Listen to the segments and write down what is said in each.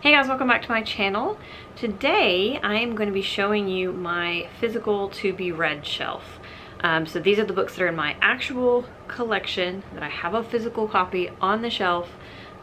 Hey guys, welcome back to my channel. Today I am going to be showing you my physical to be read shelf. So these are the books that are in my actual collection that I have a physical copy on the shelf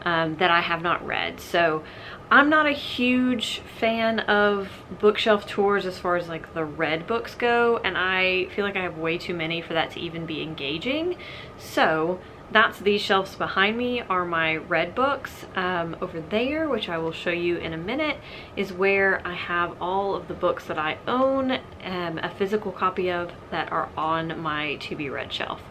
that I have not read. So I'm not a huge fan of bookshelf tours as far as like the read books go, and I feel like I have way too many for that to even be engaging. So that's these shelves behind me are my read books. Over there, which I will show you in a minute, is where I have all of the books that I own a physical copy of that are on my to be read shelf.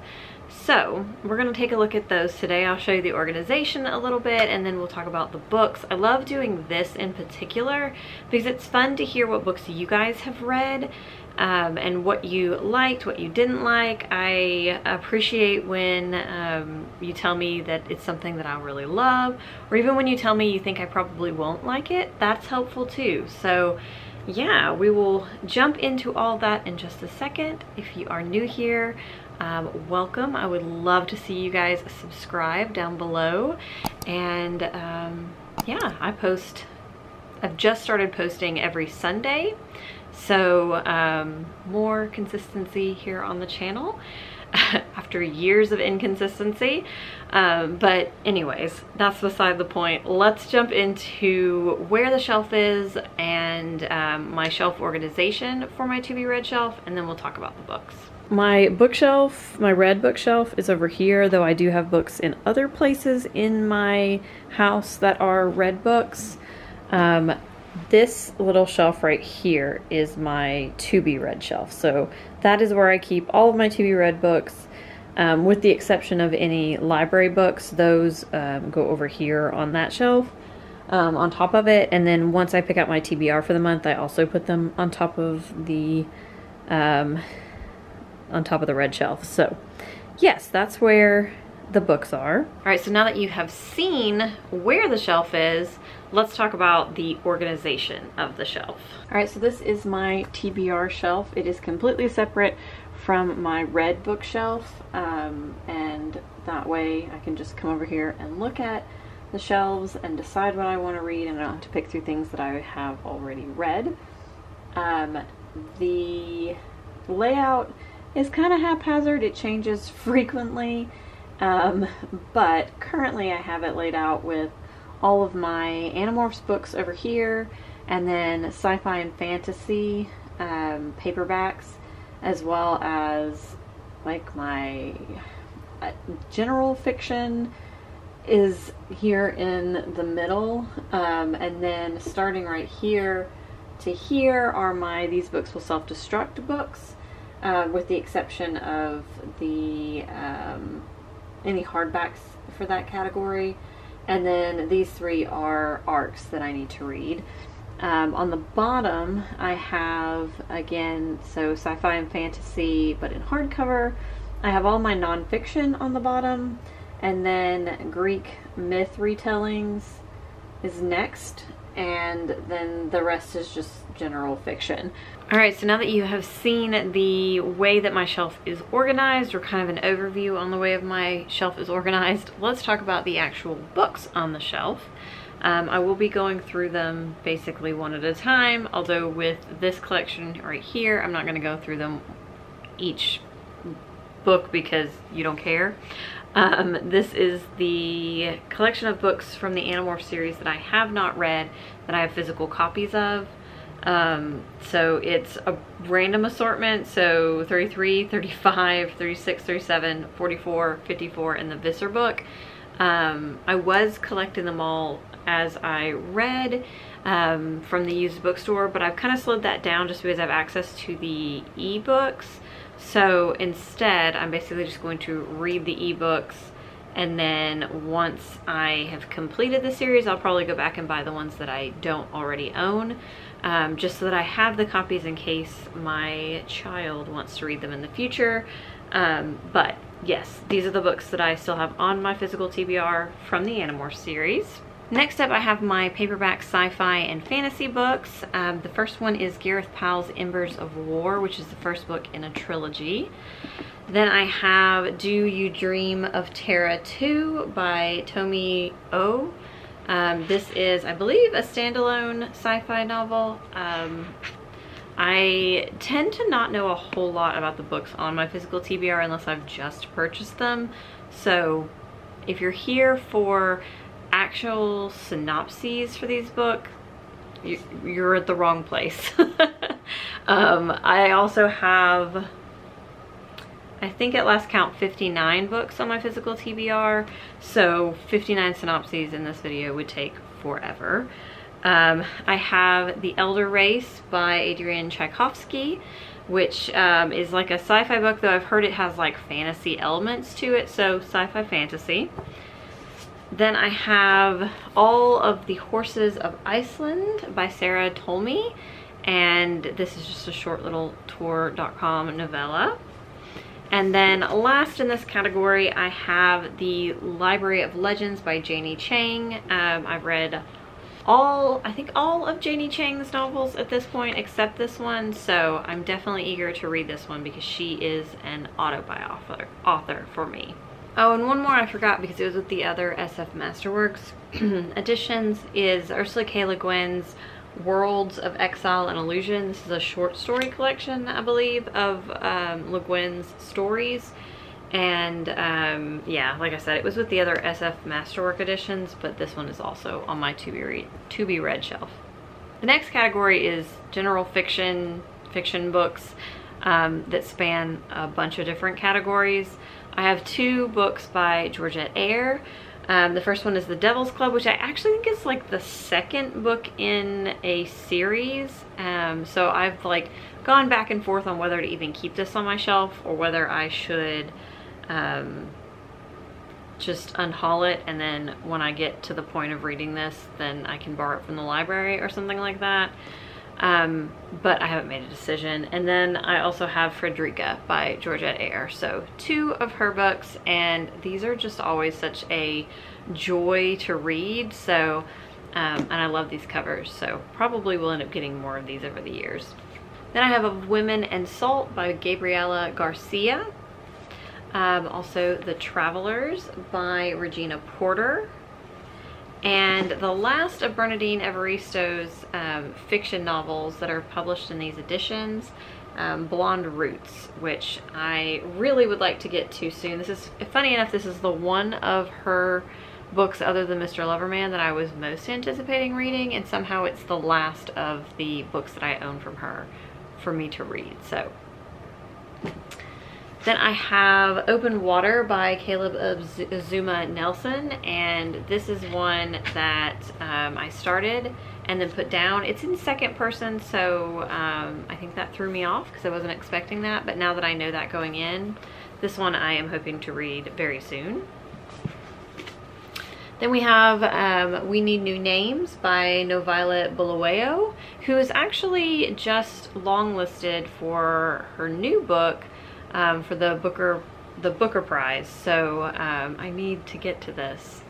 So we're going to take a look at those today. I'll show you the organization a little bit and then we'll talk about the books. I love doing this in particular because it's fun to hear what books you guys have read and what you liked, what you didn't like. I appreciate when you tell me that it's something that I really love, or even when you tell me you think I probably won't like it. That's helpful too. So yeah, we will jump into all that in just a second. If you are new here, welcome. I would love to see you guys subscribe down below. And yeah, I've just started posting every Sunday, so more consistency here on the channel after years of inconsistency. But anyways, that's beside the point. Let's jump into where the shelf is and my shelf organization for my to be read shelf, and then we'll talk about the books. My bookshelf, my read bookshelf, is over here, though I do have books in other places in my house that are read books. This little shelf right here is my to be read shelf. So that is where I keep all of my to be read books, with the exception of any library books. Those go over here on that shelf, on top of it. And then once I pick out my TBR for the month, I also put them on top of the red shelf. So yes, that's where the books are. All right, so now that you have seen where the shelf is, let's talk about the organization of the shelf. All right, so this is my TBR shelf. It is completely separate from my read bookshelf, and that way I can just come over here and look at the shelves and decide what I want to read, and I don't have to pick through things that I have already read. The layout is kind of haphazard. It changes frequently, but currently I have it laid out with all of my Animorphs books over here, and then sci-fi and fantasy paperbacks, as well as like my general fiction is here in the middle, and then starting right here to here are my These Books Will Self-Destruct books, with the exception of the any hardbacks for that category. And then these three are arcs that I need to read. On the bottom I have, again, so sci-fi and fantasy but in hardcover. I have all my nonfiction on the bottom, and then Greek myth retellings is next, and then the rest is just general fiction. Alright, so now that you have seen the way that my shelf is organized, or kind of an overview on the way of my shelf is organized, let's talk about the actual books on the shelf. I will be going through them basically one at a time, although with this collection right here, I'm not going to go through them each book because you don't care. This is the collection of books from the Animorphs series that I have not read, that I have physical copies of. So it's a random assortment, so 33, 35, 36, 37, 44, 54 in the Visser book. I was collecting them all as I read from the used bookstore, but I've kind of slowed that down just because I have access to the ebooks. So instead, I'm basically just going to read the ebooks, and then once I have completed the series, I'll probably go back and buy the ones that I don't already own, just so that I have the copies in case my child wants to read them in the future. But yes, these are the books that I still have on my physical TBR from the Animorphs series. Next up, I have my paperback sci-fi and fantasy books. The first one is Gareth Powell's Embers of War, which is the first book in a trilogy. Then I have Do You Dream of Terra 2 by Tomi O. This is, I believe, a standalone sci-fi novel. I tend to not know a whole lot about the books on my physical TBR unless I've just purchased them. So if you're here for actual synopses for these books, you're at the wrong place. I also have, I think at last count, 59 books on my physical TBR, so 59 synopses in this video would take forever. I have The Elder Race by Adrian Tchaikovsky, which is like a sci-fi book, though I've heard it has like fantasy elements to it, so sci-fi fantasy. Then I have All of the Horses of Iceland by Sarah Tolmie, and this is just a short little Tor.com novella. And then last in this category, I have The Library of Legends by Janie Chang. I've read I think all of Janie Chang's novels at this point except this one, so I'm definitely eager to read this one because she is an autobiography author for me. Oh, and one more I forgot because it was with the other SF Masterworks editions, is Ursula K. Le Guin's Worlds of Exile and Illusion. This is a short story collection, I believe, of Le Guin's stories. And yeah, like I said, it was with the other SF Masterwork editions, but this one is also on my to be read shelf. The next category is general fiction books that span a bunch of different categories. I have 2 books by Georgette Eyre. The first one is The Devil's Club, which I actually think is like the second book in a series. So I've like gone back and forth on whether to even keep this on my shelf or whether I should just unhaul it, and then when I get to the point of reading this, then I can borrow it from the library or something like that. But I haven't made a decision. And then I also have Frederica by Georgette Eyre. So 2 of her books, and these are just always such a joy to read. So, and I love these covers, so probably will end up getting more of these over the years. Then I have Of Women and Salt by Gabriela Garcia. Also The Travelers by Regina Porter. And the last of Bernardine Evaristo's fiction novels that are published in these editions, Blonde Roots, which I really would like to get to soon. This is, funny enough, this is the one of her books other than Mr. Loverman that I was most anticipating reading, and somehow it's the last of the books that I own from her for me to read. So then I have Open Water by Caleb Zuma Nelson, and this is one that I started and then put down. It's in second person, so I think that threw me off because I wasn't expecting that, but now that I know that going in, this one I am hoping to read very soon. Then we have We Need New Names by Novila Bulawayo, who is actually just longlisted for her new book, for the Booker Prize. So I need to get to this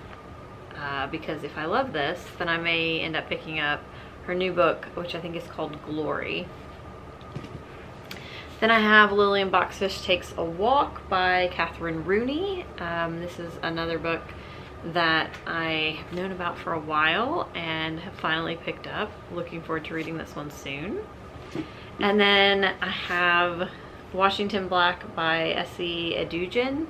because if I love this, then I may end up picking up her new book, which I think is called Glory. Then I have Lillian Boxfish Takes a Walk by Catherine Rooney. This is another book that I have known about for a while and have finally picked up. Looking forward to reading this one soon. And then I have Washington Black by Essie Edugin.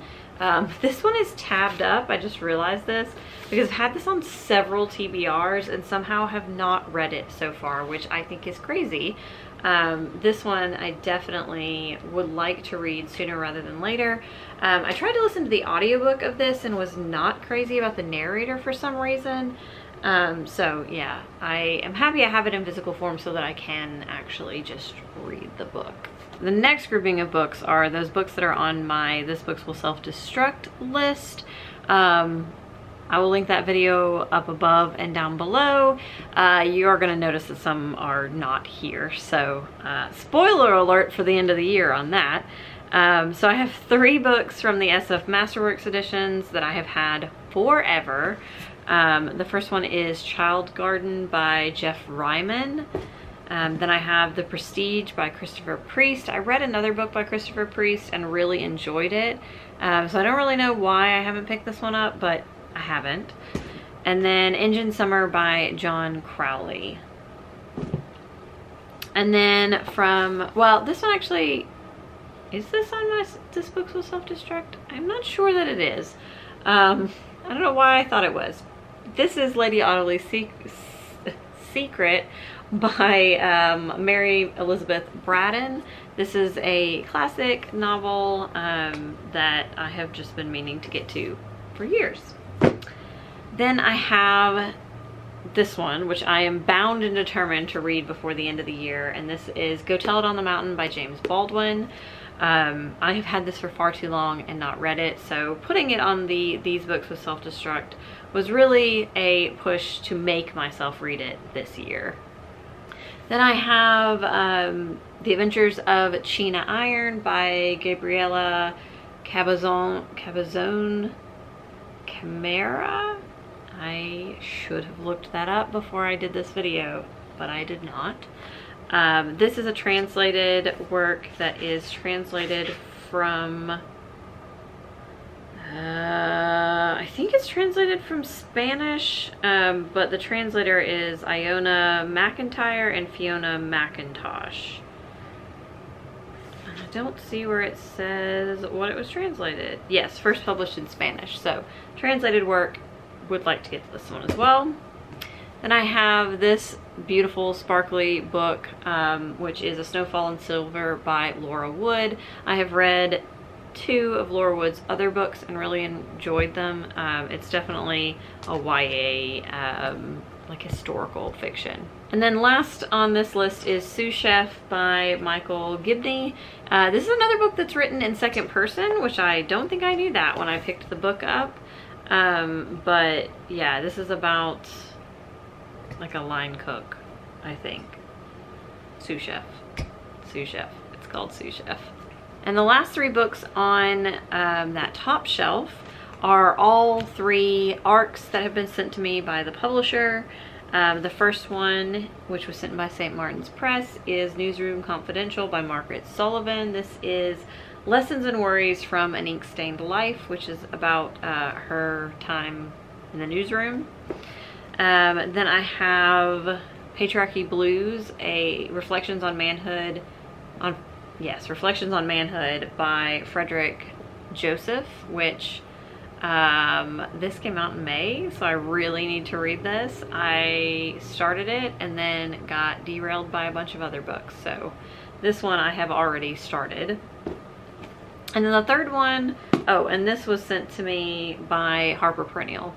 This one is tabbed up. I just realized this because I've had this on several TBRs and somehow have not read it so far, which I think is crazy. This one I definitely would like to read sooner rather than later. I tried to listen to the audiobook of this and was not crazy about the narrator for some reason. So yeah, I am happy I have it in physical form so that I can actually just read the book. The next grouping of books are those books that are on my This Books Will Self-Destruct list. I will link that video up above and down below. You are going to notice that some are not here, so spoiler alert for the end of the year on that. So I have 3 books from the SF Masterworks editions that I have had forever. The first one is Child Garden by Jeff Ryman. Then I have The Prestige by Christopher Priest. I read another book by Christopher Priest and really enjoyed it. So I don't really know why I haven't picked this one up, but I haven't. And then Engine Summer by John Crowley. And then from, well, this one actually, is this on my, this Books Will Self-Destruct? I'm not sure that it is. I don't know why I thought it was. This is Lady Audley's Secret by Mary Elizabeth Braddon. This is a classic novel that I have just been meaning to get to for years. Then I have this one, which I am bound and determined to read before the end of the year, and this is Go Tell It on the Mountain by James Baldwin. I have had this for far too long and not read it, so putting it on These Books Will Self-Destruct was really a push to make myself read it this year. Then I have The Adventures of China Iron by Gabriela Cabazon Camara. I should have looked that up before I did this video, but I did not. This is a translated work that is translated from, I think it's translated from Spanish, but the translator is Iona McIntyre and Fiona McIntosh. I don't see where it says what it was translated. Yes, first published in Spanish. So translated work, would like to get to this one as well. Then I have this beautiful sparkly book, which is A Snowfall in Silver by Laura Wood. I have read 2 of Laura Wood's other books and really enjoyed them. It's definitely a YA, like historical fiction. And then last on this list is Sous Chef by Michael Gibney. This is another book that's written in second person, which I don't think I knew that when I picked the book up. But yeah, this is about like a line cook, I think. Sous Chef. Sous Chef. It's called Sous Chef. And the last 3 books on that top shelf are all 3 ARCs that have been sent to me by the publisher. The first one, which was sent by St. Martin's Press, is Newsroom Confidential by Margaret Sullivan. This is Lessons and Worries from an Ink-Stained Life, which is about her time in the newsroom. Then I have Patriarchy Blues, a Reflections on Manhood, Reflections on Manhood by Frederick Joseph, which this came out in May, so I really need to read this. I started it and then got derailed by a bunch of other books, so this one I have already started. And then the third one, oh, and this was sent to me by Harper Perennial.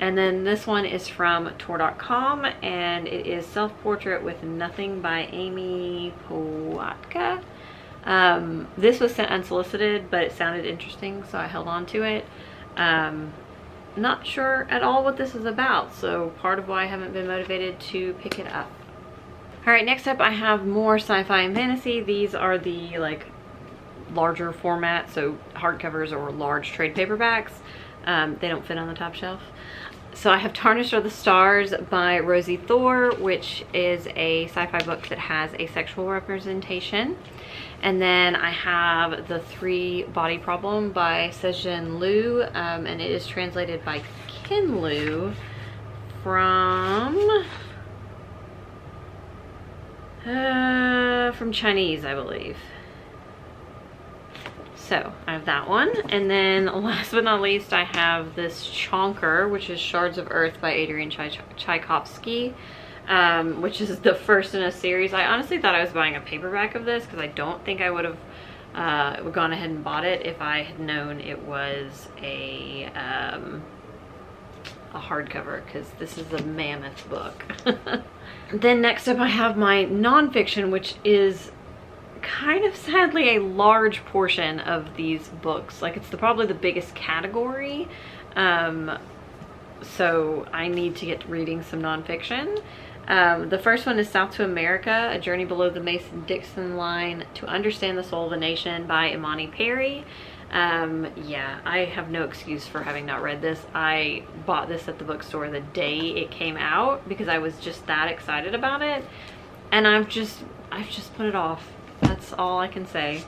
And then this one is from Tor.com, and it is Self-Portrait with Nothing by Amy Powatka. This was sent unsolicited, but it sounded interesting, so I held on to it. Not sure at all what this is about, so part of why I haven't been motivated to pick it up. Alright, next up I have more sci-fi and fantasy. These are the like larger format, so hardcovers or large trade paperbacks. They don't fit on the top shelf. So I have Tarnished Are the Stars by Rosie Thor, which is a sci-fi book that has a sexual representation. And then I have The 3 Body Problem by Sejin Liu, and it is translated by Kin Liu from Chinese, I believe. So I have that one. And then last but not least, I have this chonker, which is Shards of Earth by Adrian Tchaikovsky, which is the first in a series. I honestly thought I was buying a paperback of this because I don't think I would have gone ahead and bought it if I had known it was a hardcover, because this is a mammoth book. Then next up I have my nonfiction, which is kind of sadly a large portion of these books. Like, it's probably the biggest category, so I need to get reading some nonfiction. The first one is South to America, A Journey Below the Mason-Dixon Line to Understand the Soul of a Nation by Imani Perry. Yeah, I have no excuse for having not read this. I bought this at the bookstore the day it came out because I was just that excited about it, and I've just put it off. That's all I can say.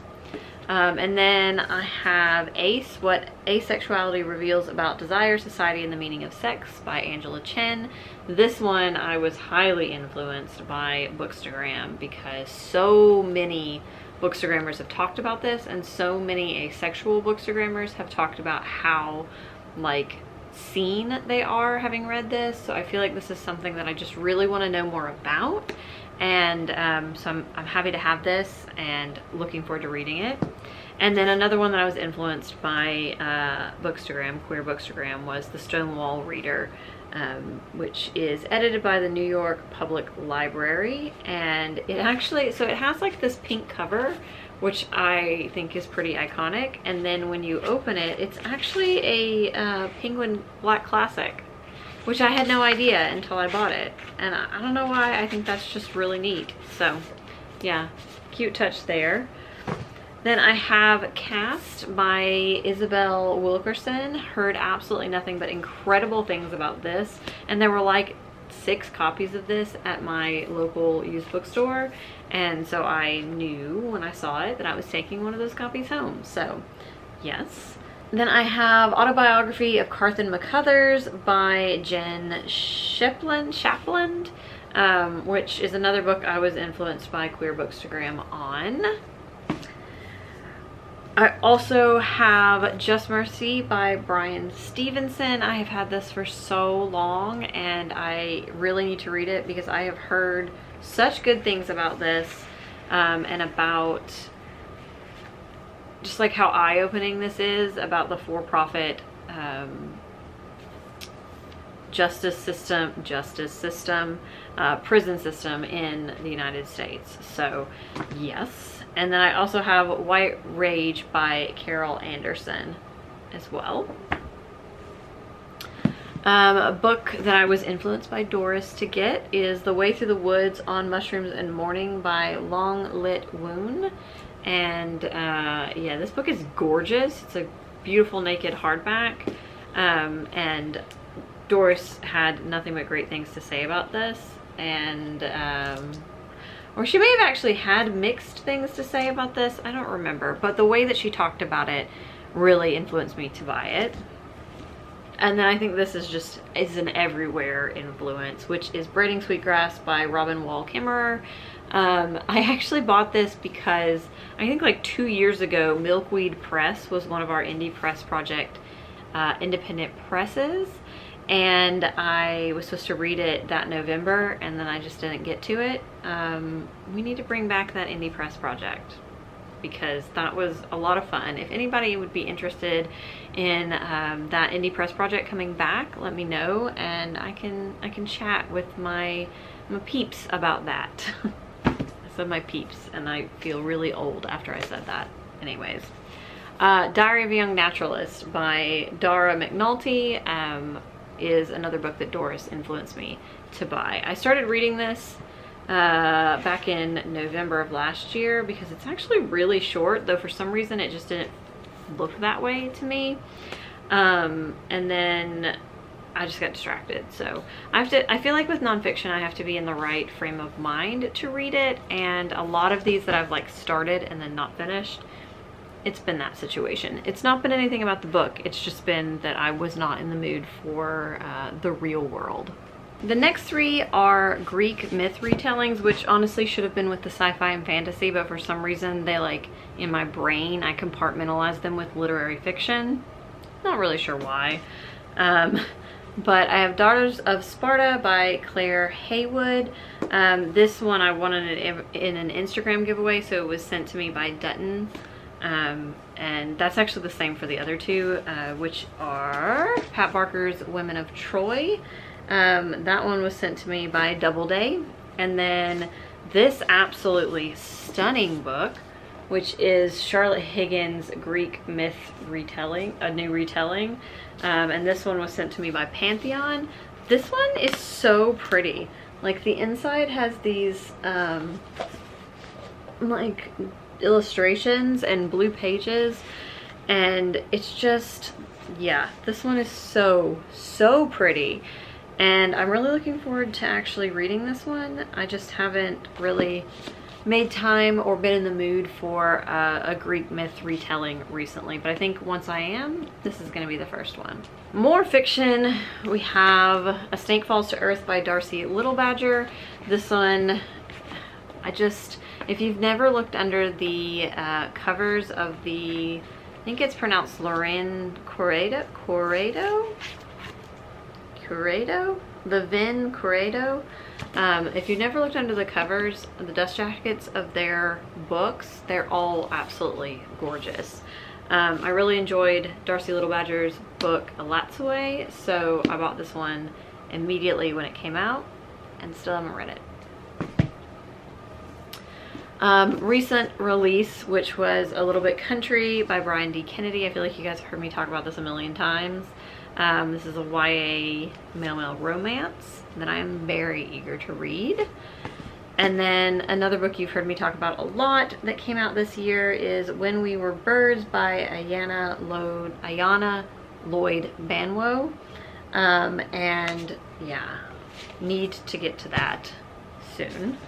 And then I have Ace, What Asexuality Reveals About Desire, Society, and the Meaning of Sex by Angela Chen. This one I was highly influenced by Bookstagram because so many Bookstagrammers have talked about this, and so many asexual Bookstagrammers have talked about how like seen they are having read this. So I feel like this is something that I just really want to know more about. And so I'm happy to have this and looking forward to reading it. And then another one that I was influenced by Bookstagram, Queer Bookstagram, was The Stonewall Reader, which is edited by the New York Public Library. And it actually, so it has like this pink cover, which I think is pretty iconic. And then when you open it, it's actually a Penguin Black Classic, which I had no idea until I bought it. And I don't know why, I think that's just really neat. So yeah, cute touch there. Then I have Cast by Isabel Wilkerson. Heard absolutely nothing but incredible things about this. And there were like 6 copies of this at my local used bookstore. And so I knew when I saw it that I was taking one of those copies home. So yes. Then I have Autobiography of Carthen McCuthers by Jen Shapland, which is another book I was influenced by Queer Bookstagram on. I also have Just Mercy by Brian Stevenson. I have had this for so long and I really need to read it because I have heard such good things about this, and about just like how eye-opening this is about the for-profit justice system, prison system in the United States. So yes. And then I also have White Rage by Carol Anderson as well. A book that I was influenced by Doris to get is The Way Through the Woods on Mushrooms and Morning by Long Lit Woon. And yeah, this book is gorgeous. It's a beautiful naked hardback. And Doris had nothing but great things to say about this. And or she may have actually had mixed things to say about this. I don't remember. But the way that she talked about it really influenced me to buy it. And then I think this is an everywhere influence, which is Braiding Sweetgrass by Robin Wall Kimmerer. I actually bought this because I think like 2 years ago, Milkweed Press was one of our indie press project independent presses. And I was supposed to read it that November and then I just didn't get to it. We need to bring back that indie press project because that was a lot of fun. If anybody would be interested in that indie press project coming back, let me know and I can chat with my peeps about that. I said my peeps and I feel really old after I said that. Anyways. Diary of a Young Naturalist by Dara McNulty is another book that Doris influenced me to buy. I started reading this back in November of last year because it's actually really short, though for some reason it just didn't look that way to me. And then I just got distracted. So I feel like with nonfiction I have to be in the right frame of mind to read it, and a lot of these that I've like started and then not finished, it's been that situation. It's not been anything about the book. It's just been that I was not in the mood for the real world. The next 3 are Greek myth retellings, which honestly should have been with the sci-fi and fantasy, but for some reason they like, in my brain, I compartmentalize them with literary fiction. Not really sure why. But I have Daughters of Sparta by Claire Haywood. This one I won in an Instagram giveaway, so it was sent to me by Dutton. And that's actually the same for the other 2, which are Pat Barker's Women of Troy. That one was sent to me by Doubleday. And then this absolutely stunning book, which is Charlotte Higgins' Greek Myth Retelling, a new retelling. And this one was sent to me by Pantheon. This one is so pretty. Like the inside has these like illustrations and blue pages, and it's just, yeah, this one is so pretty, and I'm really looking forward to actually reading this one. I just haven't really made time or been in the mood for a Greek myth retelling recently, but I think once I am, this is going to be the first one. More fiction, we have A Snake Falls to Earth by Darcy Littlebadger. This one, if you've never looked under the covers of the, I think it's pronounced Lorraine Corrado? The Vin Corrado. If you've never looked under the covers, the dust jackets of their books, they're all absolutely gorgeous. I really enjoyed Darcy Littlebadger's book Alatsue, so I bought this one immediately when it came out and still haven't read it. Recent release, which was A Little Bit Country by Brian D. Kennedy. I feel like you guys have heard me talk about this a million times. This is a YA male romance that I am very eager to read. And then another book you've heard me talk about a lot that came out this year is When We Were Birds by Ayana Lloyd Banwo. And yeah, need to get to that soon.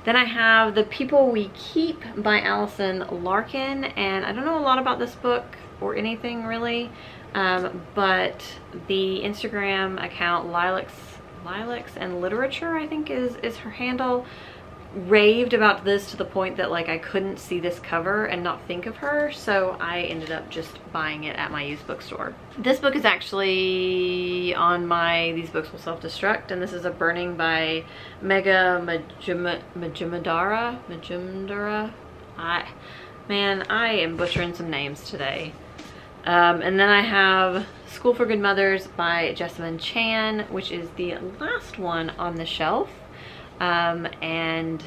Then I have The People We Keep by Allison Larkin, and I don't know a lot about this book or anything really, but the Instagram account Lilacs and Literature, I think is her handle, raved about this to the point that like I couldn't see this cover and not think of her, so I ended up just buying it at my used bookstore. This book is actually on my These Books Will Self-Destruct, and this is A Burning by Mega Majumdara. Man, I am butchering some names today. And then I have School for Good Mothers by Jessamine Chan, which is the last one on the shelf, and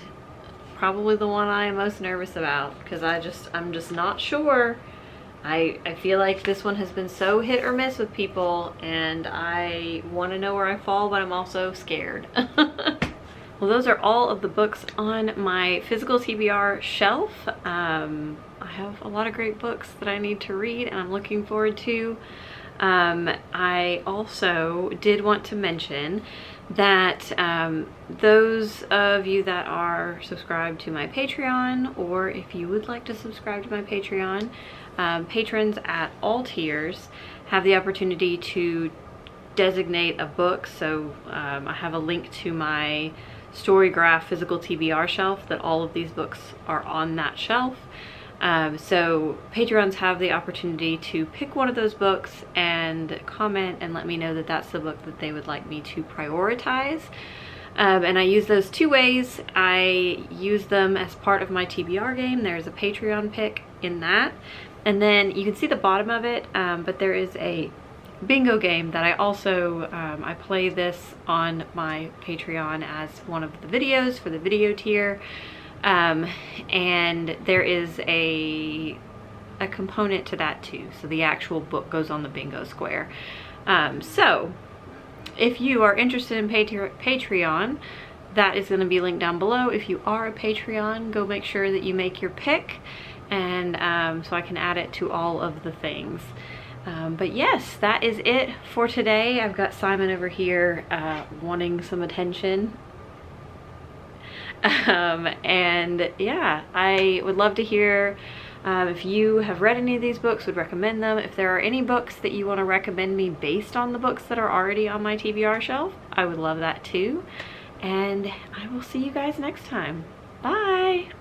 probably the one I am most nervous about because I'm just not sure. I feel like this one has been so hit or miss with people, and I want to know where I fall, but I'm also scared. Well, those are all of the books on my physical TBR shelf. I have a lot of great books that I need to read and I'm looking forward to. I also did want to mention that those of you that are subscribed to my Patreon, or if you would like to subscribe to my Patreon, patrons at all tiers have the opportunity to designate a book. So I have a link to my Storygraph physical TBR shelf that all of these books are on that shelf. So Patreons have the opportunity to pick one of those books and comment and let me know that that's the book that they would like me to prioritize. And I use those two ways. I use them as part of my TBR game. There's a Patreon pick in that. And then you can see the bottom of it, but there is a bingo game that I also, I play this on my Patreon as one of the videos for the video tier. And there is a component to that too. So the actual book goes on the bingo square. So if you are interested in Patreon, that is going to be linked down below. If you are a Patreon, go make sure that you make your pick, and so I can add it to all of the things. But yes, that is it for today. I've got Simon over here wanting some attention. And yeah, I would love to hear if you have read any of these books, would recommend them. If there are any books that you want to recommend me based on the books that are already on my TBR shelf, I would love that too. And I will see you guys next time. Bye!